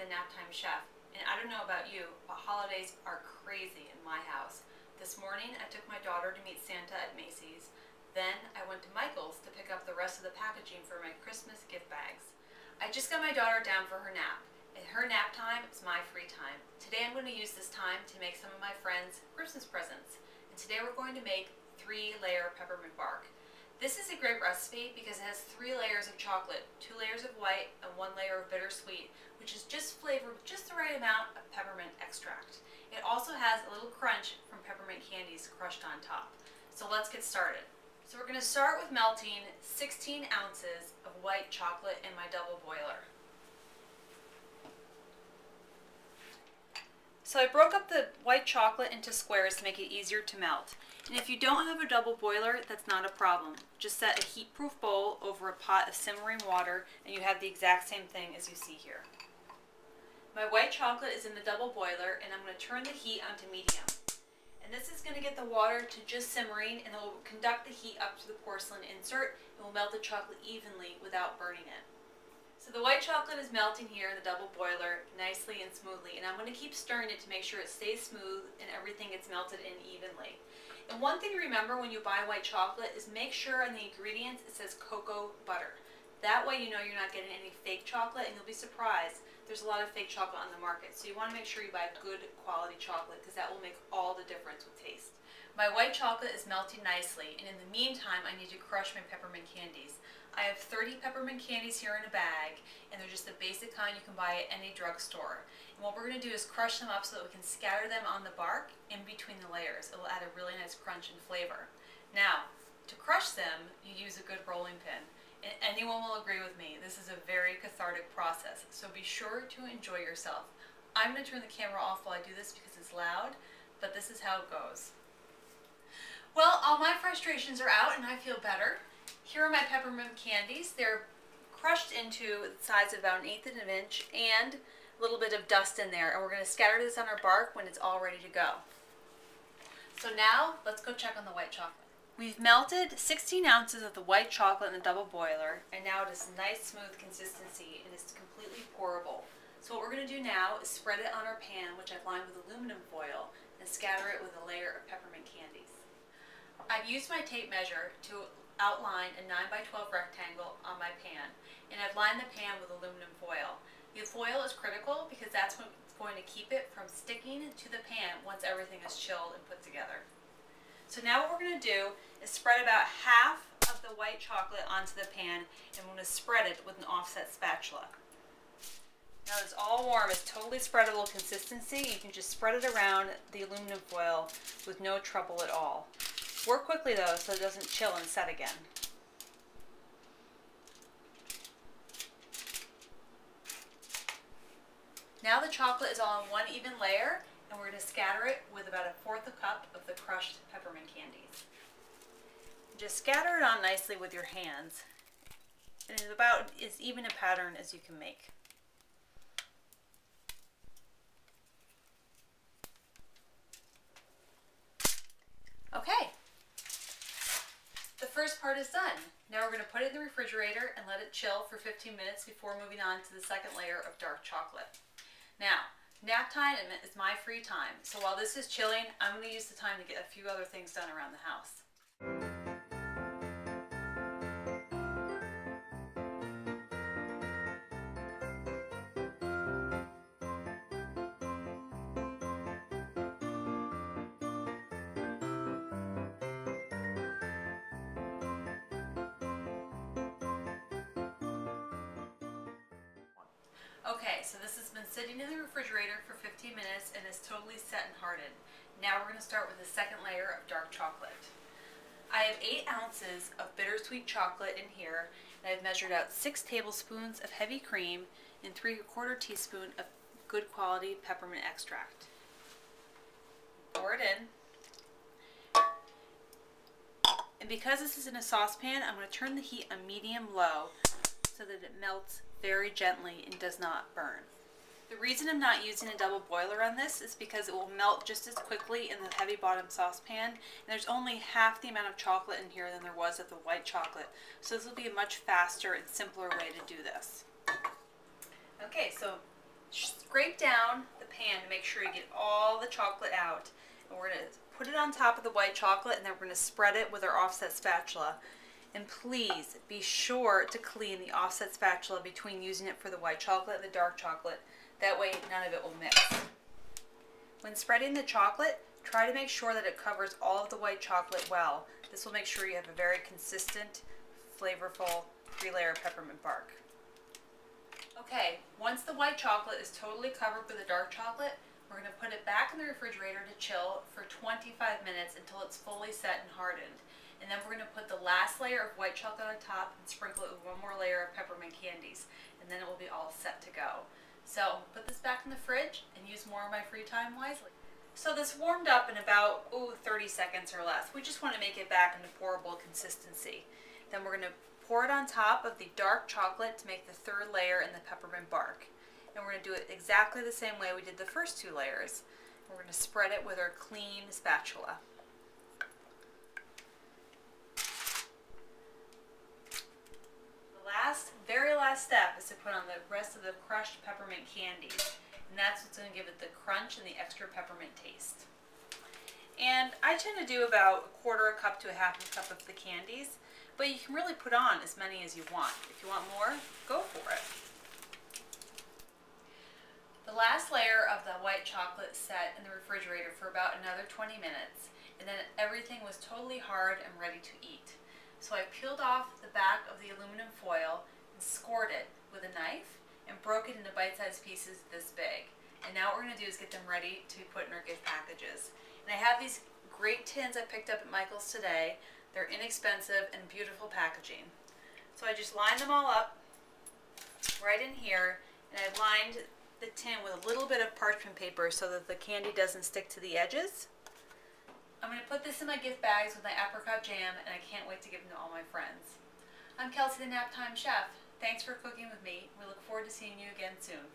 the Naptime chef, and I don't know about you, but holidays are crazy in my house. This morning I took my daughter to meet Santa at Macy's. Then I went to Michael's to pick up the rest of the packaging for my Christmas gift bags. I just got my daughter down for her nap, and her nap time is my free time. Today I'm going to use this time to make some of my friends' Christmas presents. And today we're going to make 3-layer peppermint bark. This is a great recipe because it has 3 layers of chocolate, 2 layers of white, and 1 layer of bittersweet, which is just flavored with just the right amount of peppermint extract. It also has a little crunch from peppermint candies crushed on top. So let's get started. So we're going to start with melting 16 ounces of white chocolate in my double boiler. So I broke up the white chocolate into squares to make it easier to melt. And if you don't have a double boiler, that's not a problem. Just set a heat-proof bowl over a pot of simmering water and you have the exact same thing as you see here. My white chocolate is in the double boiler and I'm going to turn the heat onto medium. And this is going to get the water to just simmering and it will conduct the heat up to the porcelain insert and will melt the chocolate evenly without burning it. So the white chocolate is melting here in the double boiler nicely and smoothly, and I'm going to keep stirring it to make sure it stays smooth and everything gets melted in evenly. And one thing to remember when you buy white chocolate is make sure on the ingredients it says cocoa butter. That way you know you're not getting any fake chocolate, and you'll be surprised. There's a lot of fake chocolate on the market, so you want to make sure you buy good quality chocolate because that will make all the difference with taste. My white chocolate is melting nicely, and in the meantime I need to crush my peppermint candies. I have 30 peppermint candies here in a bag, and they're just the basic kind you can buy at any drugstore. And what we're going to do is crush them up so that we can scatter them on the bark in between the layers. It will add a really nice crunch and flavor. Now, to crush them, you use a good rolling pin. And anyone will agree with me, this is a very cathartic process, so be sure to enjoy yourself. I'm going to turn the camera off while I do this because it's loud, but this is how it goes. Well, all my frustrations are out and I feel better. Here are my peppermint candies. They're crushed into the size of about 1/8 of an inch and a little bit of dust in there. And we're going to scatter this on our bark when it's all ready to go. So now, let's go check on the white chocolate. We've melted 16 ounces of the white chocolate in the double boiler, and now it is a nice smooth consistency and it's completely pourable. So what we're going to do now is spread it on our pan, which I've lined with aluminum foil, and scatter it with a layer of peppermint candies. I've used my tape measure to outline a 9x12 rectangle on my pan, and I've lined the pan with aluminum foil. The foil is critical because that's what's going to keep it from sticking to the pan once everything is chilled and put together. So now what we're going to do is spread about half of the white chocolate onto the pan, and we're going to spread it with an offset spatula. Now it's all warm, it's totally spreadable consistency. You can just spread it around the aluminum foil with no trouble at all. Work quickly though so it doesn't chill and set again. Now the chocolate is all in one even layer, and we're going to scatter it with about 1/4 cup of the crushed peppermint candies. Just scatter it on nicely with your hands, and it's about as even a pattern as you can make. Okay. The first part is done. Now we're going to put it in the refrigerator and let it chill for 15 minutes before moving on to the second layer of dark chocolate. Now, nap time is my free time, so while this is chilling, I'm going to use the time to get a few other things done around the house. Okay, so this has been sitting in the refrigerator for 15 minutes and is totally set and hardened. Now we're going to start with the second layer of dark chocolate. I have 8 ounces of bittersweet chocolate in here, and I've measured out 6 tablespoons of heavy cream and 3/4 teaspoon of good quality peppermint extract. Pour it in. And because this is in a saucepan, I'm going to turn the heat on medium-low so that it melts very gently and does not burn. The reason I'm not using a double boiler on this is because it will melt just as quickly in the heavy bottom saucepan, and there's only half the amount of chocolate in here than there was of the white chocolate. So this will be a much faster and simpler way to do this. Okay, so scrape down the pan to make sure you get all the chocolate out. And we're going to put it on top of the white chocolate, and then we're going to spread it with our offset spatula. And please be sure to clean the offset spatula between using it for the white chocolate and the dark chocolate. That way none of it will mix. When spreading the chocolate, try to make sure that it covers all of the white chocolate well. This will make sure you have a very consistent, flavorful 3-layer peppermint bark. Okay, once the white chocolate is totally covered with the dark chocolate, we're going to put it back in the refrigerator to chill for 25 minutes until it's fully set and hardened. And then we're going to put the last layer of white chocolate on top and sprinkle it with one more layer of peppermint candies. And then it will be all set to go. So put this back in the fridge and use more of my free time wisely. So this warmed up in about 30 seconds or less. We just want to make it back into pourable consistency. Then we're going to pour it on top of the dark chocolate to make the 3rd layer in the peppermint bark. And we're going to do it exactly the same way we did the first 2 layers. We're going to spread it with our clean spatula. Very last step is to put on the rest of the crushed peppermint candies, and that's what's going to give it the crunch and the extra peppermint taste. And I tend to do about 1/4 cup to 1/2 cup of the candies, but you can really put on as many as you want. If you want more, go for it. The last layer of the white chocolate sat in the refrigerator for about another 20 minutes, and then everything was totally hard and ready to eat. So I peeled off the back of the aluminum foil and scored it with a knife and broke it into bite-sized pieces this big. And now what we're going to do is get them ready to put in our gift packages. And I have these great tins I picked up at Michael's today. They're inexpensive and beautiful packaging. So I just lined them all up right in here, and I lined the tin with a little bit of parchment paper so that the candy doesn't stick to the edges. I'm going to put this in my gift bags with my apricot jam, and I can't wait to give them to all my friends. I'm Kelsey the Naptime Chef. Thanks for cooking with me. We look forward to seeing you again soon.